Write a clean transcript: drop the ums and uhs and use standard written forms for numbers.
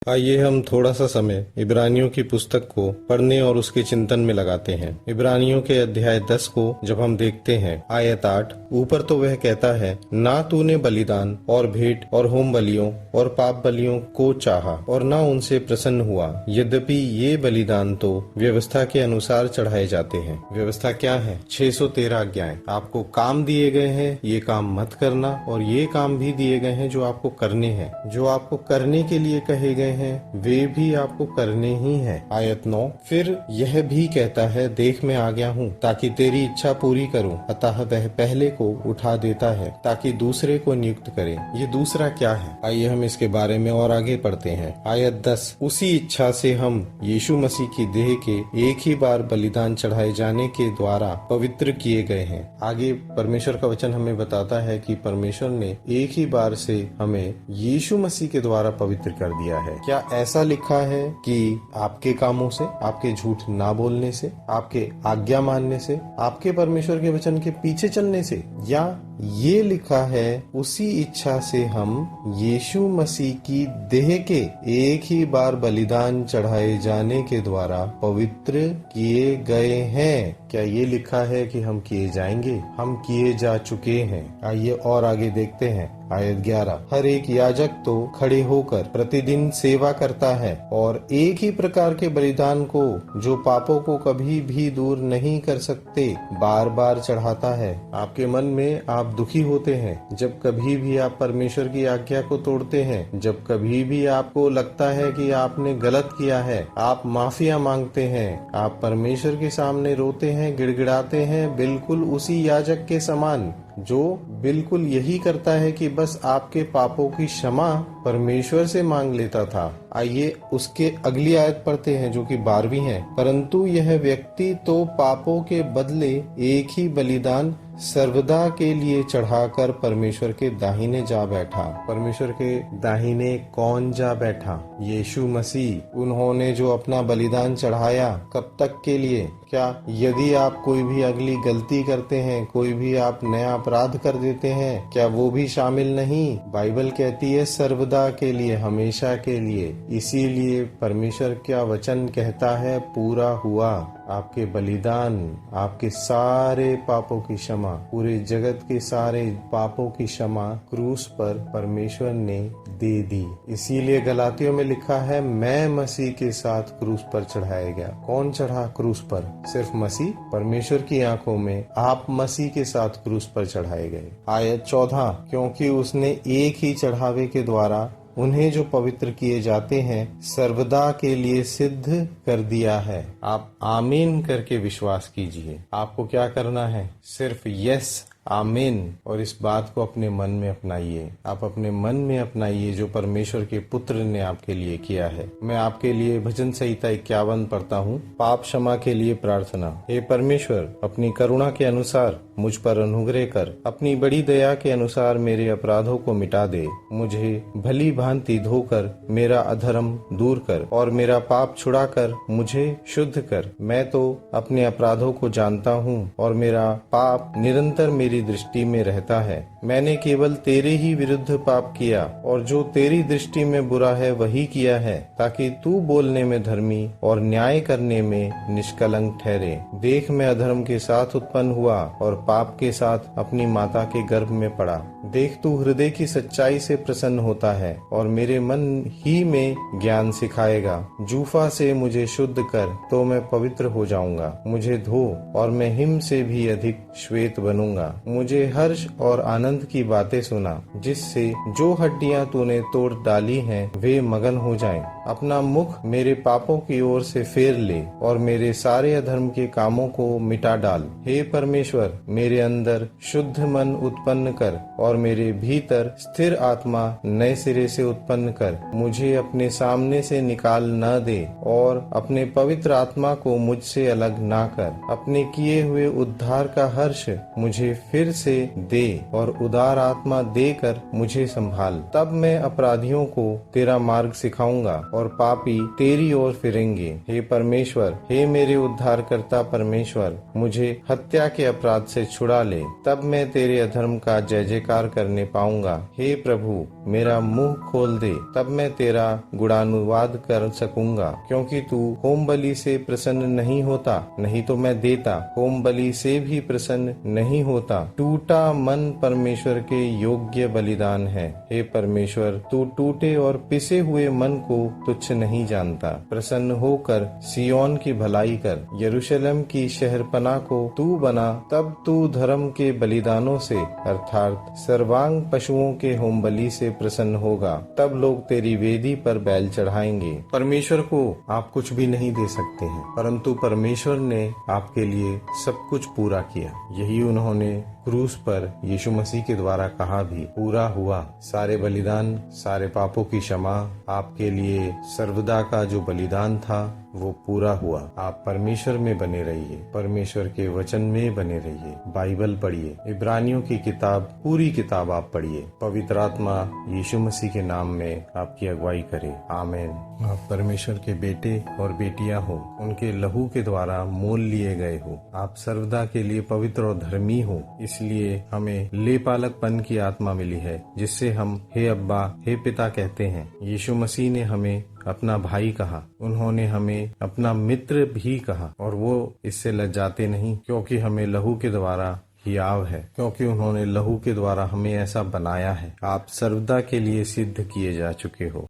आइए हम थोड़ा सा समय इब्रानियों की पुस्तक को पढ़ने और उसके चिंतन में लगाते हैं। इब्रानियों के अध्याय 10 को जब हम देखते हैं, आयत 8, ऊपर तो वह कहता है, ना तूने बलिदान और भेंट और होम बलियों और पाप बलियों को चाहा और ना उनसे प्रसन्न हुआ, यद्यपि ये बलिदान तो व्यवस्था के अनुसार चढ़ाए जाते हैं। व्यवस्था क्या है? 613 आज्ञाएं। आपको काम दिए गए हैं, ये काम मत करना, और ये काम भी दिए गए हैं जो आपको करने हैं। जो आपको करने के लिए कहे गए हैं वे भी आपको करने ही हैं। आयत 9, फिर यह भी कहता है, देख मैं आ गया हूँ ताकि तेरी इच्छा पूरी करूँ। अतः वह पहले को उठा देता है ताकि दूसरे को नियुक्त करे। ये दूसरा क्या है? आइए हम इसके बारे में और आगे पढ़ते हैं। आयत 10, उसी इच्छा से हम यीशु मसीह की देह के एक ही बार बलिदान चढ़ाए जाने के द्वारा पवित्र किए गए हैं। आगे परमेश्वर का वचन हमें बताता है कि परमेश्वर ने एक ही बार से हमें यीशु मसीह के द्वारा पवित्र कर दिया है। क्या ऐसा लिखा है कि आपके कामों से, आपके झूठ ना बोलने से, आपके आज्ञा मानने से, आपके परमेश्वर के वचन के पीछे चलने से, या ये लिखा है उसी इच्छा से हम यीशु मसीह की देह के एक ही बार बलिदान चढ़ाए जाने के द्वारा पवित्र किए गए हैं? क्या ये लिखा है कि हम किए जाएंगे? हम किए जा चुके हैं। आइए और आगे देखते हैं। आयत 11, हर एक याजक तो खड़े होकर प्रतिदिन सेवा करता है और एक ही प्रकार के बलिदान को, जो पापों को कभी भी दूर नहीं कर सकते, बार बार चढ़ाता है। आपके मन में आप दुखी होते हैं जब कभी भी आप परमेश्वर की आज्ञा को तोड़ते हैं, जब कभी भी आपको लगता है कि आपने गलत किया है, आप माफिया मांगते हैं, आप परमेश्वर के सामने रोते हैं, गिड़गिड़ाते हैं, बिल्कुल उसी याजक के समान जो बिल्कुल यही करता है कि बस आपके पापों की क्षमा परमेश्वर से मांग लेता था। आइए उसके अगली आयत पढ़ते हैं जो कि 12वीं है। परंतु यह व्यक्ति तो पापों के बदले एक ही बलिदान सर्वदा के लिए चढ़ाकर परमेश्वर के दाहिने जा बैठा। परमेश्वर के दाहिने कौन जा बैठा? यीशु मसीह। उन्होंने जो अपना बलिदान चढ़ाया, कब तक के लिए? क्या यदि आप कोई भी अगली गलती करते हैं, कोई भी आप नया अपराध कर देते हैं, क्या वो भी शामिल नहीं? बाइबल कहती है सर्वदा के लिए, हमेशा के लिए। इसीलिए परमेश्वर का वचन कहता है, पूरा हुआ। आपके बलिदान, आपके सारे पापों की क्षमा, पूरे जगत के सारे पापों की क्षमा क्रूस पर परमेश्वर ने दे दी। इसीलिए गलातियों में लिखा है, मैं मसीह के साथ क्रूस पर चढ़ाया गया। कौन चढ़ा क्रूस पर? सिर्फ मसीह। परमेश्वर की आंखों में आप मसीह के साथ क्रूस पर चढ़ाए गए। आयत 14, क्योंकि उसने एक ही चढ़ावे के द्वारा उन्हें जो पवित्र किए जाते हैं सर्वदा के लिए सिद्ध कर दिया है। आप आमीन करके विश्वास कीजिए। आपको क्या करना है? सिर्फ यस, आमीन, और इस बात को अपने मन में अपनाइए। आप अपने मन में अपनाइए जो परमेश्वर के पुत्र ने आपके लिए किया है। मैं आपके लिए भजन संहिता 51 पढ़ता हूँ। पाप क्षमा के लिए प्रार्थना। हे परमेश्वर, अपनी करुणा के अनुसार मुझ पर अनुग्रह कर। अपनी बड़ी दया के अनुसार मेरे अपराधों को मिटा दे। मुझे भली भांति धोकर मेरा अधर्म दूर कर और मेरा पाप छुड़ाकर मुझे शुद्ध कर। मैं तो अपने अपराधों को जानता हूँ और मेरा पाप निरंतर मेरी दृष्टि में रहता है। मैंने केवल तेरे ही विरुद्ध पाप किया और जो तेरी दृष्टि में बुरा है वही किया है, ताकि तू बोलने में धर्मी और न्याय करने में निष्कलंक ठहरे। देख मैं अधर्म के साथ उत्पन्न हुआ और पाप के साथ अपनी माता के गर्भ में पड़ा। देख तू हृदय की सच्चाई से प्रसन्न होता है और मेरे मन ही में ज्ञान सिखाएगा। जूफा से मुझे शुद्ध कर तो मैं पवित्र हो जाऊंगा। मुझे धो और मैं हिम से भी अधिक श्वेत बनूंगा। मुझे हर्ष और आनंद की बातें सुना, जिससे जो हड्डियां तूने तोड़ डाली हैं वे मगन हो जाएं। अपना मुख मेरे पापों की ओर से फेर ले और मेरे सारे अधर्म के कामों को मिटा डाल। हे परमेश्वर, मेरे अंदर शुद्ध मन उत्पन्न कर और मेरे भीतर स्थिर आत्मा नए सिरे से उत्पन्न कर। मुझे अपने सामने से निकाल न दे और अपने पवित्र आत्मा को मुझसे अलग ना कर। अपने किए हुए उद्धार का हर्ष मुझे फिर से दे और उदार आत्मा देकर मुझे संभाल। तब मैं अपराधियों को तेरा मार्ग सिखाऊंगा और पापी तेरी ओर फिरेंगे। हे परमेश्वर, हे मेरे उद्धारकर्ता परमेश्वर, मुझे हत्या के अपराध से छुड़ा ले। तब मैं तेरे अधर्म का जय जयकार करने पाऊंगा। हे प्रभु, मेरा मुंह खोल दे, तब मैं तेरा गुणानुवाद कर सकूंगा। क्योंकि तू होम बलि से प्रसन्न नहीं होता, नहीं तो मैं देता। होम बलि से भी प्रसन्न नहीं होता। टूटा मन परमेश्वर के योग्य बलिदान है। हे परमेश्वर, तू टूटे और पिसे हुए मन को तुच्छ नहीं जानता। प्रसन्न होकर सियोन की भलाई कर, यरूशलेम की शहरपनाह को तू बना। तब तू धर्म के बलिदानों से अर्थात सर्वांग पशुओं के होम बलि से प्रसन्न होगा। तब लोग तेरी वेदी पर बैल चढ़ाएंगे। परमेश्वर को आप कुछ भी नहीं दे सकते हैं, परंतु परमेश्वर ने आपके लिए सब कुछ पूरा किया। यही उन्होंने क्रूस पर यीशु मसीह के द्वारा कहा भी, पूरा हुआ। सारे बलिदान, सारे पापों की क्षमा, आपके लिए सर्वदा का जो बलिदान था वो पूरा हुआ। आप परमेश्वर में बने रहिए, परमेश्वर के वचन में बने रहिए, बाइबल पढ़िए, इब्रानियों की किताब, पूरी किताब आप पढ़िए। पवित्र आत्मा यीशु मसीह के नाम में आपकी अगुवाई करे। आमीन। आप परमेश्वर के बेटे और बेटियां हो, उनके लहू के द्वारा मोल लिए गए हो। आप सर्वदा के लिए पवित्र और धर्मी हो, इसलिए हमें लेपालकपन की आत्मा मिली है, जिससे हम हे अब्बा, हे पिता कहते हैं। यीशु मसीह ने हमें अपना भाई कहा, उन्होंने हमें अपना मित्र भी कहा, और वो इससे लज्जाते नहीं, क्योंकि हमें लहू के द्वारा हियाव है, क्योंकि उन्होंने लहू के द्वारा हमें ऐसा बनाया है। आप सर्वदा के लिए सिद्ध किए जा चुके हो।